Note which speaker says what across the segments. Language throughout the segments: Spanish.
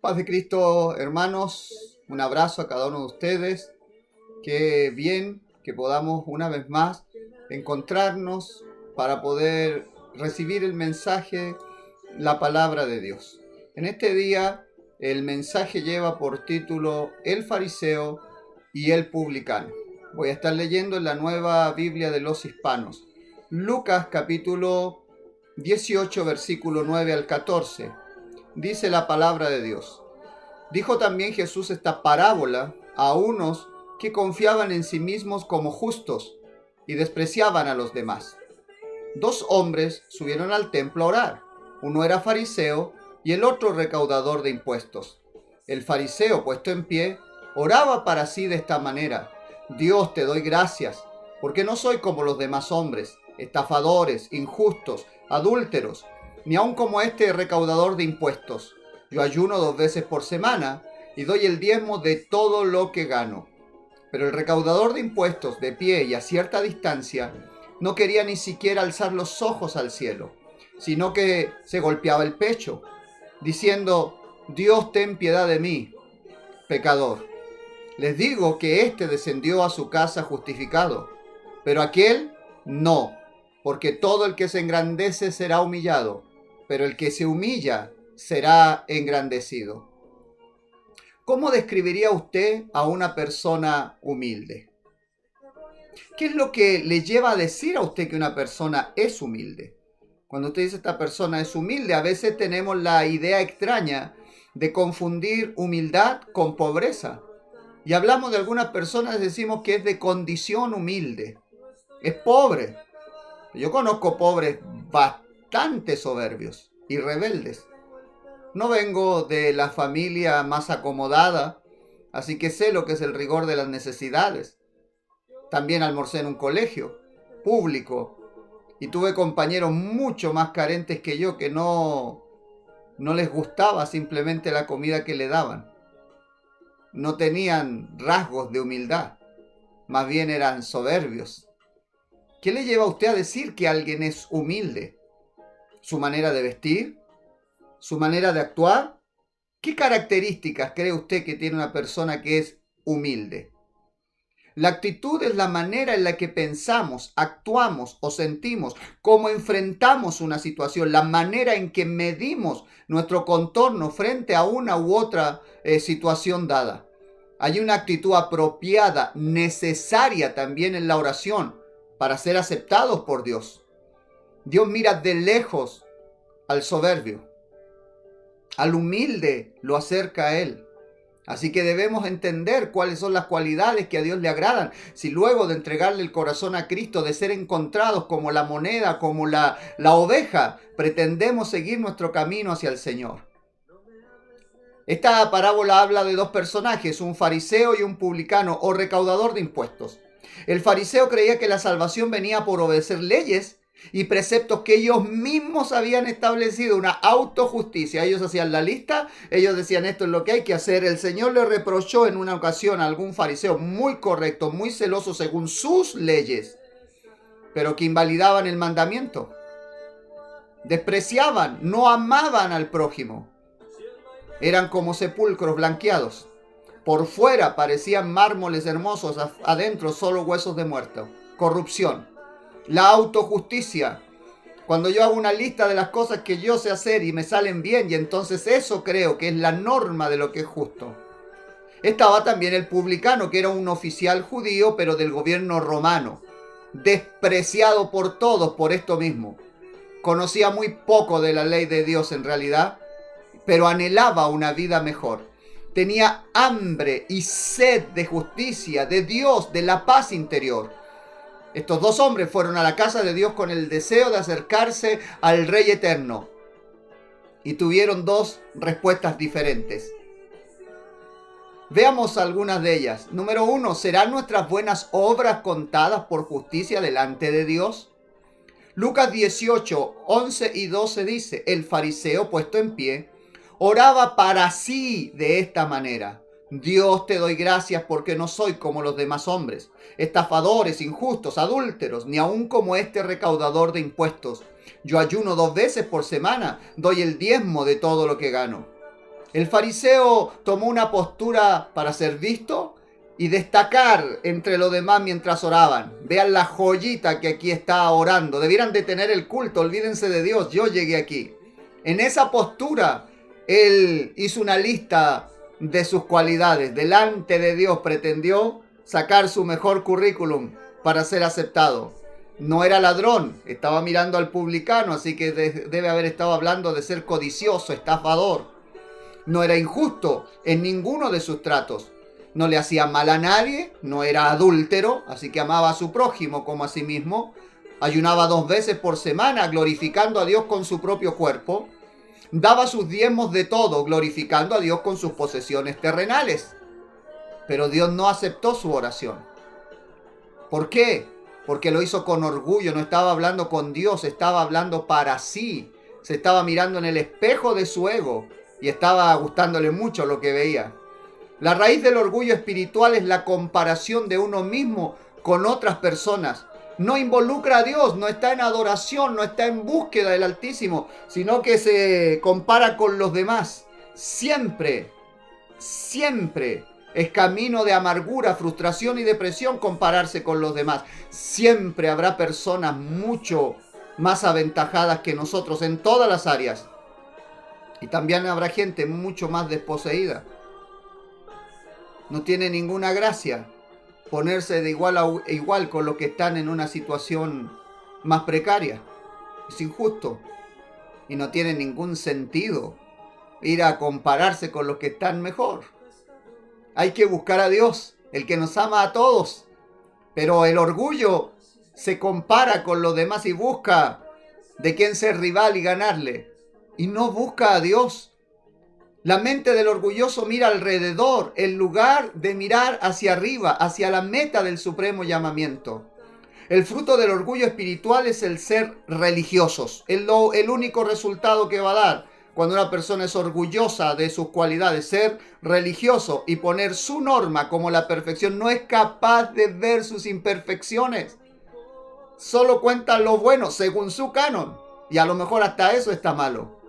Speaker 1: Paz de Cristo, hermanos, un abrazo a cada uno de ustedes. Qué bien que podamos una vez más encontrarnos para poder recibir el mensaje, la palabra de Dios. En este día el mensaje lleva por título El fariseo y el publicano. Voy a estar leyendo en la Nueva Biblia de los Hispanos. Lucas capítulo 18, versículo 9 al 14. Dice la palabra de Dios. Dijo también Jesús esta parábola a unos que confiaban en sí mismos como justos y despreciaban a los demás. Dos hombres subieron al templo a orar. Uno era fariseo y el otro recaudador de impuestos. El fariseo, puesto en pie, oraba para sí de esta manera: Dios, te doy gracias, porque no soy como los demás hombres, estafadores, injustos, adúlteros, ni aun como este recaudador de impuestos. Yo ayuno 2 veces por semana y doy el diezmo de todo lo que gano. Pero el recaudador de impuestos, de pie y a cierta distancia, no quería ni siquiera alzar los ojos al cielo, sino que se golpeaba el pecho, diciendo: Dios, ten piedad de mí, pecador. Les digo que éste descendió a su casa justificado, pero aquel no, porque todo el que se engrandece será humillado, pero el que se humilla será engrandecido. ¿Cómo describiría usted a una persona humilde? ¿Qué es lo que le lleva a decir a usted que una persona es humilde? Cuando usted dice esta persona es humilde, a veces tenemos la idea extraña de confundir humildad con pobreza. Y hablamos de algunas personas, decimos que es de condición humilde, es pobre. Yo conozco pobres bastante soberbios y rebeldes. No vengo de la familia más acomodada, así que sé lo que es el rigor de las necesidades. También almorcé en un colegio público y tuve compañeros mucho más carentes que yo que no les gustaba simplemente la comida que le daban. No tenían rasgos de humildad, más bien eran soberbios. ¿Qué le lleva a usted a decir que alguien es humilde? ¿Su manera de vestir? ¿Su manera de actuar? ¿Qué características cree usted que tiene una persona que es humilde? La actitud es la manera en la que pensamos, actuamos o sentimos, cómo enfrentamos una situación, la manera en que medimos nuestro contorno frente a una u otra situación dada. Hay una actitud apropiada, necesaria también en la oración para ser aceptados por Dios. Dios mira de lejos al soberbio. Al humilde lo acerca a Él. Así que debemos entender cuáles son las cualidades que a Dios le agradan. Si luego de entregarle el corazón a Cristo, de ser encontrados como la moneda, como la oveja, pretendemos seguir nuestro camino hacia el Señor. Esta parábola habla de dos personajes, un fariseo y un publicano o recaudador de impuestos. El fariseo creía que la salvación venía por obedecer leyes y preceptos que ellos mismos habían establecido, una autojusticia. Ellos hacían la lista, ellos decían esto es lo que hay que hacer. El Señor le reprochó en una ocasión a algún fariseo muy correcto, muy celoso según sus leyes, pero que invalidaban el mandamiento. Despreciaban, no amaban al prójimo. Eran como sepulcros blanqueados. Por fuera parecían mármoles hermosos, adentro solo huesos de muerto. Corrupción. La autojusticia. Cuando yo hago una lista de las cosas que yo sé hacer y me salen bien, y entonces eso creo que es la norma de lo que es justo. Estaba también el publicano, que era un oficial judío, pero del gobierno romano. Despreciado por todos por esto mismo. Conocía muy poco de la ley de Dios en realidad, pero anhelaba una vida mejor. Tenía hambre y sed de justicia, de Dios, de la paz interior. Estos dos hombres fueron a la casa de Dios con el deseo de acercarse al Rey Eterno y tuvieron dos respuestas diferentes. Veamos algunas de ellas. Número 1, ¿serán nuestras buenas obras contadas por justicia delante de Dios? Lucas 18, 11 y 12 dice: el fariseo, puesto en pie, oraba para sí de esta manera: Dios, te doy gracias porque no soy como los demás hombres, estafadores, injustos, adúlteros, ni aun como este recaudador de impuestos. Yo ayuno 2 veces por semana, doy el diezmo de todo lo que gano. El fariseo tomó una postura para ser visto y destacar entre los demás mientras oraban. Vean la joyita que aquí está orando. Debieran detener el culto, olvídense de Dios, yo llegué aquí. En esa postura, él hizo una lista de sus cualidades. Delante de Dios pretendió sacar su mejor currículum para ser aceptado. No era ladrón, estaba mirando al publicano, así que debe haber estado hablando de ser codicioso, estafador. No era injusto en ninguno de sus tratos. No le hacía mal a nadie, no era adúltero, así que amaba a su prójimo como a sí mismo. Ayunaba 2 veces por semana, glorificando a Dios con su propio cuerpo. Daba sus diezmos de todo, glorificando a Dios con sus posesiones terrenales. Pero Dios no aceptó su oración. ¿Por qué? Porque lo hizo con orgullo, no estaba hablando con Dios, estaba hablando para sí. Se estaba mirando en el espejo de su ego y estaba gustándole mucho lo que veía. La raíz del orgullo espiritual es la comparación de uno mismo con otras personas. No involucra a Dios, no está en adoración, no está en búsqueda del Altísimo, sino que se compara con los demás. Siempre es camino de amargura, frustración y depresión compararse con los demás. Siempre habrá personas mucho más aventajadas que nosotros en todas las áreas. Y también habrá gente mucho más desposeída. No tiene ninguna gracia ponerse de igual a igual con los que están en una situación más precaria. Es injusto. Y no tiene ningún sentido ir a compararse con los que están mejor. Hay que buscar a Dios, el que nos ama a todos. Pero el orgullo se compara con los demás y busca de quién ser rival y ganarle. Y no busca a Dios. La mente del orgulloso mira alrededor en lugar de mirar hacia arriba, hacia la meta del supremo llamamiento. El fruto del orgullo espiritual es el ser religiosos. Es el único resultado que va a dar cuando una persona es orgullosa de sus cualidades. Ser religioso y poner su norma como la perfección. No es capaz de ver sus imperfecciones. Solo cuenta lo bueno según su canon. Y a lo mejor hasta eso está malo.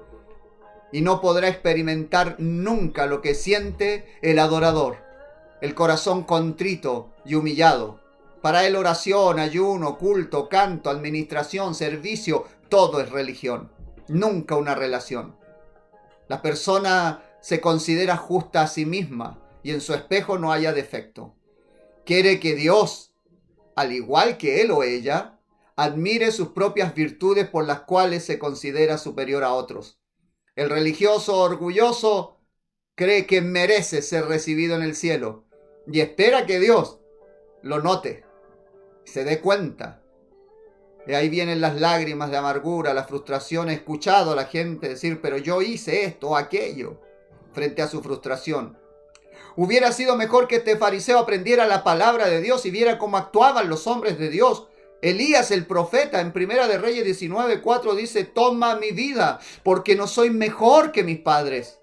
Speaker 1: Y no podrá experimentar nunca lo que siente el adorador, el corazón contrito y humillado. Para él oración, ayuno, culto, canto, administración, servicio, todo es religión, nunca una relación. La persona se considera justa a sí misma y en su espejo no haya defecto. Quiere que Dios, al igual que él o ella, admire sus propias virtudes por las cuales se considera superior a otros. El religioso orgulloso cree que merece ser recibido en el cielo y espera que Dios lo note, se dé cuenta. Y ahí vienen las lágrimas de amargura, la frustración. He escuchado a la gente decir, pero yo hice esto o aquello, frente a su frustración. Hubiera sido mejor que este fariseo aprendiera la palabra de Dios y viera cómo actuaban los hombres de Dios. Elías el profeta en Primera de Reyes 19:4 dice, toma mi vida porque no soy mejor que mis padres.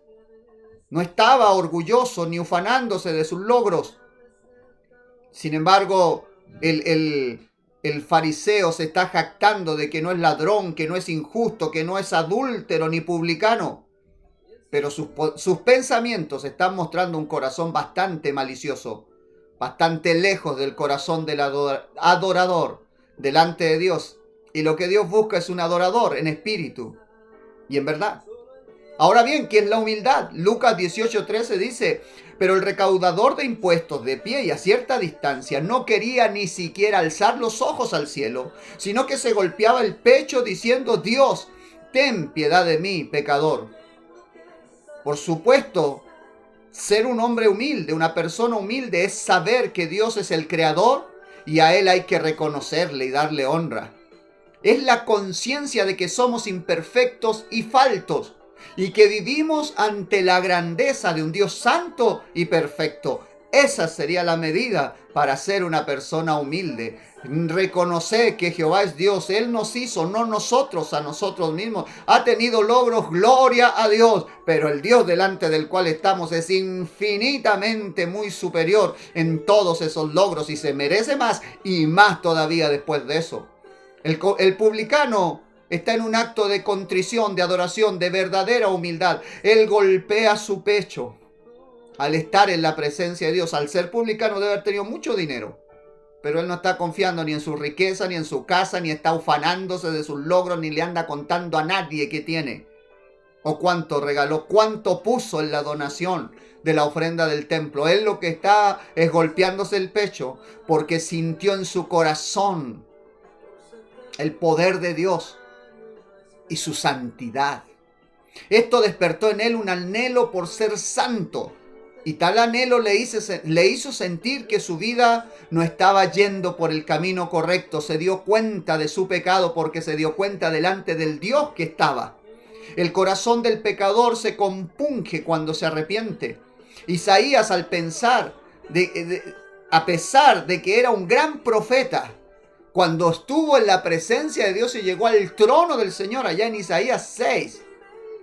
Speaker 1: No estaba orgulloso ni ufanándose de sus logros. Sin embargo, el fariseo se está jactando de que no es ladrón, que no es injusto, que no es adúltero ni publicano. Pero sus pensamientos están mostrando un corazón bastante malicioso, bastante lejos del corazón del adorador delante de Dios. Y lo que Dios busca es un adorador en espíritu y en verdad. Ahora bien, ¿qué es la humildad? Lucas 18:13 dice, pero el recaudador de impuestos de pie y a cierta distancia no quería ni siquiera alzar los ojos al cielo, sino que se golpeaba el pecho diciendo, Dios, ten piedad de mí, pecador. Por supuesto, ser un hombre humilde, una persona humilde, es saber que Dios es el creador y a Él hay que reconocerle y darle honra. Es la conciencia de que somos imperfectos y faltos y que vivimos ante la grandeza de un Dios santo y perfecto. Esa sería la medida para ser una persona humilde. Reconocer que Jehová es Dios. Él nos hizo, no nosotros a nosotros mismos. Ha tenido logros, gloria a Dios. Pero el Dios delante del cual estamos es infinitamente muy superior en todos esos logros y se merece más y más todavía después de eso. El publicano está en un acto de contrición, de adoración, de verdadera humildad. Él golpea su pecho al estar en la presencia de Dios. Al ser publicano debe haber tenido mucho dinero, pero él no está confiando ni en su riqueza, ni en su casa, ni está ufanándose de sus logros, ni le anda contando a nadie que tiene, o cuánto regaló, cuánto puso en la donación de la ofrenda del templo. Él lo que está es golpeándose el pecho porque sintió en su corazón el poder de Dios y su santidad. Esto despertó en él un anhelo por ser santo, y tal anhelo le hizo sentir que su vida no estaba yendo por el camino correcto. Se dio cuenta de su pecado porque se dio cuenta delante del Dios que estaba. El corazón del pecador se compunge cuando se arrepiente. Isaías, al pensar, a pesar de que era un gran profeta, cuando estuvo en la presencia de Dios y llegó al trono del Señor allá en Isaías 6,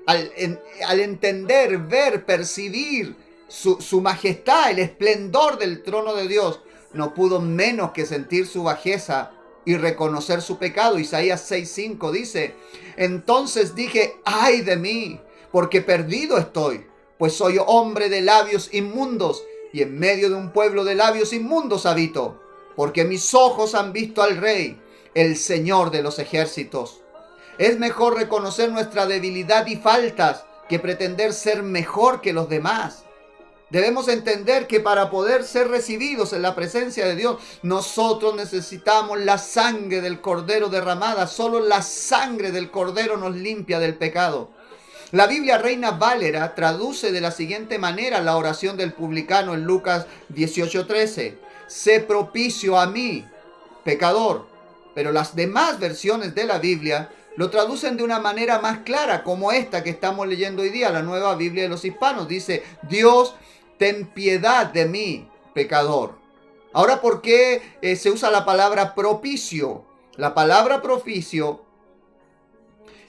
Speaker 1: al entender, ver, percibir su majestad, el esplendor del trono de Dios, no pudo menos que sentir su bajeza y reconocer su pecado. Isaías 6:5 dice: entonces dije, ay de mí, porque perdido estoy, pues soy hombre de labios inmundos, y en medio de un pueblo de labios inmundos habito, porque mis ojos han visto al Rey, el Señor de los ejércitos. Es mejor reconocer nuestra debilidad y faltas que pretender ser mejor que los demás. Debemos entender que para poder ser recibidos en la presencia de Dios, nosotros necesitamos la sangre del Cordero derramada. Solo la sangre del Cordero nos limpia del pecado. La Biblia Reina Valera traduce de la siguiente manera la oración del publicano en Lucas 18:13. Sé propicio a mí, pecador. Pero las demás versiones de la Biblia lo traducen de una manera más clara, como esta que estamos leyendo hoy día, la Nueva Biblia de los Hispanos. Dice: Dios, ten piedad de mí, pecador. Ahora, ¿por qué se usa la palabra propicio? La palabra propicio,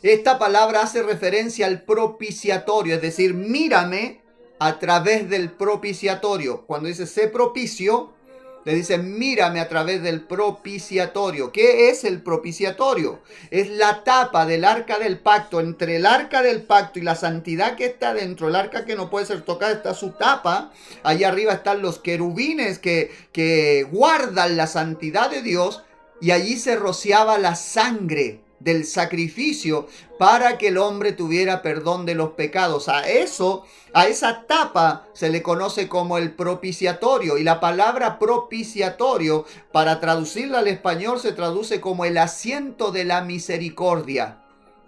Speaker 1: esta palabra hace referencia al propiciatorio, es decir, mírame a través del propiciatorio. Cuando dice sé propicio, le dice mírame a través del propiciatorio. ¿Qué es el propiciatorio? Es la tapa del arca del pacto. Entre el arca del pacto y la santidad que está dentro, el arca que no puede ser tocada, está su tapa. Allá arriba están los querubines que guardan la santidad de Dios, y allí se rociaba la sangre del sacrificio para que el hombre tuviera perdón de los pecados. A esa tapa se le conoce como el propiciatorio, y la palabra propiciatorio, para traducirla al español, se traduce como el asiento de la misericordia.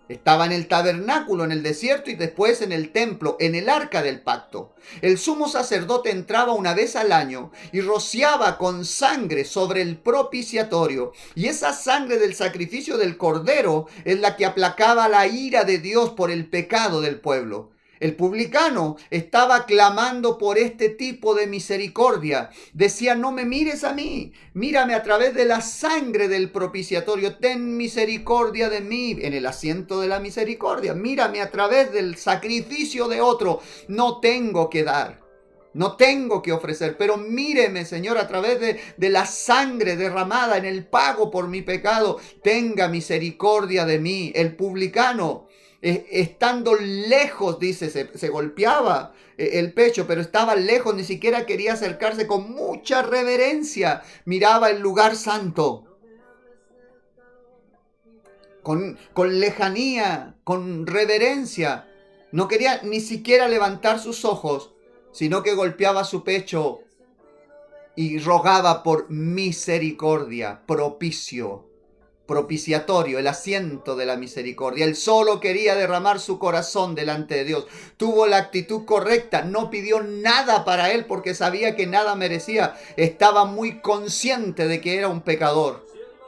Speaker 1: Estaba en el tabernáculo, en el desierto, y después en el templo, en el arca del pacto. El sumo sacerdote entraba una vez al año y rociaba con sangre sobre el propiciatorio. Y esa sangre del sacrificio del cordero es la que aplacaba la ira de Dios por el pecado del pueblo. El publicano estaba clamando por este tipo de misericordia. Decía: no me mires a mí, mírame a través de la sangre del propiciatorio. Ten misericordia de mí, en el asiento de la misericordia. Mírame a través del sacrificio de otro. No tengo que dar, no tengo que ofrecer, pero míreme, Señor, a través de la sangre derramada en el pago por mi pecado. Tenga misericordia de mí. El publicano, estando lejos, dice, se golpeaba el pecho, pero estaba lejos, ni siquiera quería acercarse. Con mucha reverencia miraba el lugar santo, con lejanía, con reverencia. No quería ni siquiera levantar sus ojos, sino que golpeaba su pecho y rogaba por misericordia, propiciatorio, el asiento de la misericordia. Él solo quería derramar su corazón delante de Dios. Tuvo la actitud correcta, no pidió nada para él porque sabía que nada merecía. Estaba muy consciente de que era un pecador.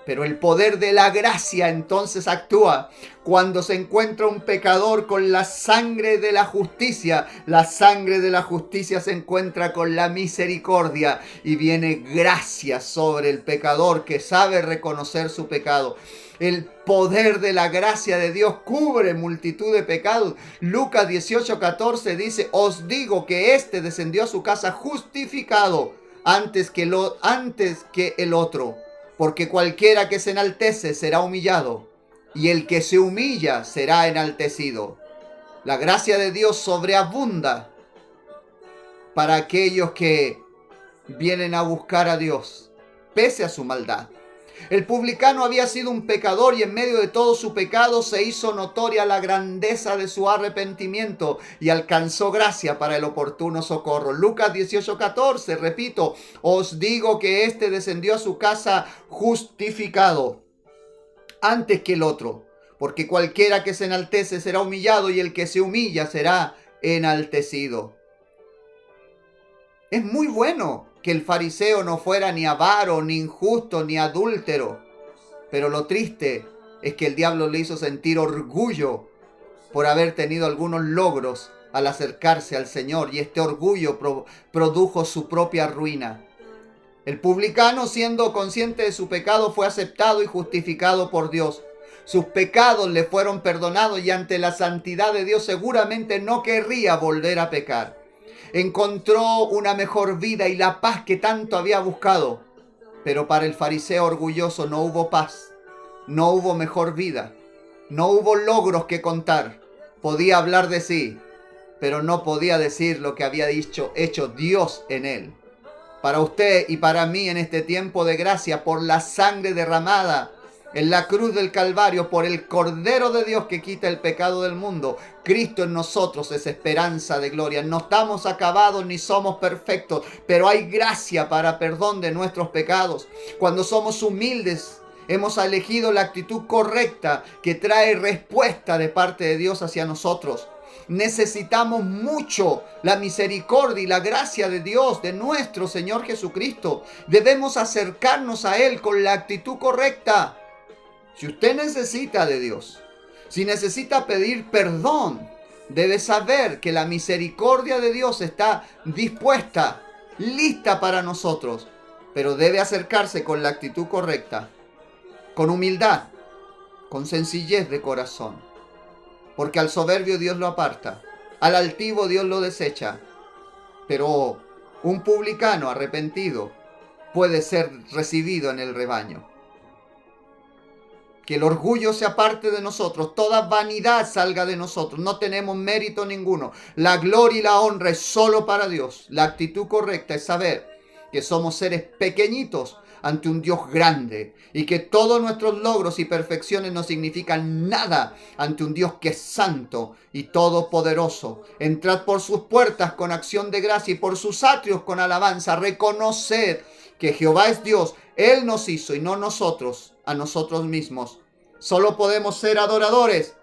Speaker 1: Pero el poder de la gracia entonces actúa cuando se encuentra un pecador con la sangre de la justicia. La sangre de la justicia se encuentra con la misericordia y viene gracia sobre el pecador que sabe reconocer su pecado. El poder de la gracia de Dios cubre multitud de pecados. Lucas 18:14 dice: os digo que éste descendió a su casa justificado antes que el otro. Porque cualquiera que se enaltece será humillado, y el que se humilla será enaltecido. La gracia de Dios sobreabunda para aquellos que vienen a buscar a Dios, pese a su maldad. El publicano había sido un pecador y en medio de todo su pecado se hizo notoria la grandeza de su arrepentimiento y alcanzó gracia para el oportuno socorro. Lucas 18:14, repito, os digo que éste descendió a su casa justificado antes que el otro, porque cualquiera que se enaltece será humillado y el que se humilla será enaltecido. Es muy bueno que el fariseo no fuera ni avaro, ni injusto, ni adúltero. Pero lo triste es que el diablo le hizo sentir orgullo por haber tenido algunos logros al acercarse al Señor, y este orgullo produjo su propia ruina. El publicano, siendo consciente de su pecado, fue aceptado y justificado por Dios. Sus pecados le fueron perdonados y ante la santidad de Dios seguramente no querría volver a pecar. Encontró una mejor vida y la paz que tanto había buscado. Pero para el fariseo orgulloso no hubo paz, no hubo mejor vida, no hubo logros que contar. Podía hablar de sí, pero no podía decir lo que había hecho Dios en él. Para usted y para mí en este tiempo de gracia, por la sangre derramada en la cruz del Calvario, por el Cordero de Dios que quita el pecado del mundo, Cristo en nosotros es esperanza de gloria. No estamos acabados ni somos perfectos, pero hay gracia para perdón de nuestros pecados. Cuando somos humildes, hemos elegido la actitud correcta que trae respuesta de parte de Dios hacia nosotros. Necesitamos mucho la misericordia y la gracia de Dios, de nuestro Señor Jesucristo. Debemos acercarnos a Él con la actitud correcta. Si usted necesita de Dios, si necesita pedir perdón, debe saber que la misericordia de Dios está dispuesta, lista para nosotros, pero debe acercarse con la actitud correcta, con humildad, con sencillez de corazón, porque al soberbio Dios lo aparta, al altivo Dios lo desecha, pero un publicano arrepentido puede ser recibido en el rebaño. Que el orgullo se aparte de nosotros, toda vanidad salga de nosotros, no tenemos mérito ninguno. La gloria y la honra es solo para Dios. La actitud correcta es saber que somos seres pequeñitos ante un Dios grande y que todos nuestros logros y perfecciones no significan nada ante un Dios que es santo y todopoderoso. Entrad por sus puertas con acción de gracia y por sus atrios con alabanza. Reconoced que Jehová es Dios, Él nos hizo y no nosotros a nosotros mismos. Solo podemos ser adoradores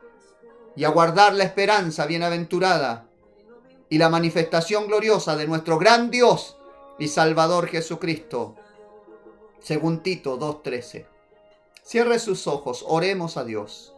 Speaker 1: y aguardar la esperanza bienaventurada y la manifestación gloriosa de nuestro gran Dios y Salvador Jesucristo. Según Tito 2:13. Cierre sus ojos, oremos a Dios.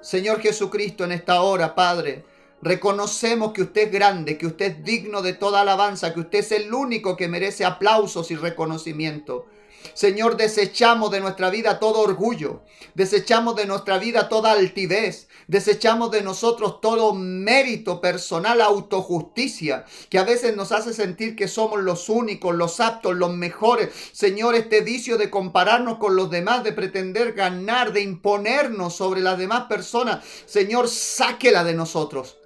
Speaker 1: Señor Jesucristo, en esta hora, Padre, reconocemos que usted es grande, que usted es digno de toda alabanza, que usted es el único que merece aplausos y reconocimiento. Señor, desechamos de nuestra vida todo orgullo, desechamos de nuestra vida toda altivez, desechamos de nosotros todo mérito personal, autojusticia, que a veces nos hace sentir que somos los únicos, los aptos, los mejores. Señor, este vicio de compararnos con los demás, de pretender ganar, de imponernos sobre las demás personas, Señor, sáquela de nosotros.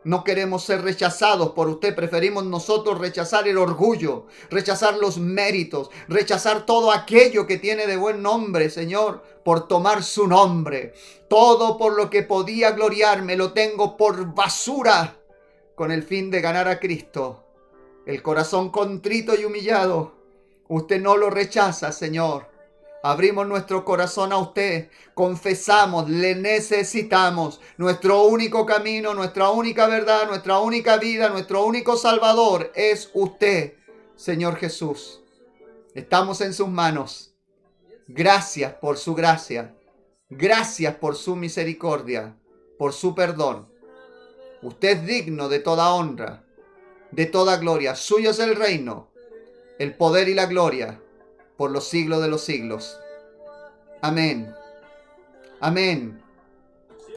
Speaker 1: No queremos ser rechazados por usted. Preferimos nosotros rechazar el orgullo, rechazar los méritos, rechazar todo aquello que tiene de buen nombre, Señor, por tomar su nombre. Todo por lo que podía gloriarme lo tengo por basura con el fin de ganar a Cristo. El corazón contrito y humillado, usted no lo rechaza, Señor. Abrimos nuestro corazón a usted, confesamos, le necesitamos. Nuestro único camino, nuestra única verdad, nuestra única vida, nuestro único Salvador es usted, Señor Jesús. Estamos en sus manos. Gracias por su gracia. Gracias por su misericordia, por su perdón. Usted es digno de toda honra, de toda gloria. Suyo es el reino, el poder y la gloria, por los siglos de los siglos. Amén. Amén.